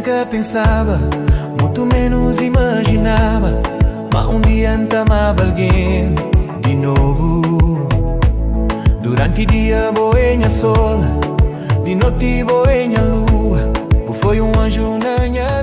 nunca pensava, muito menos imaginava, mas um dia amava alguém de novo. Durante o dia boenha sol, de noite boenha lua, foi um anjo na minha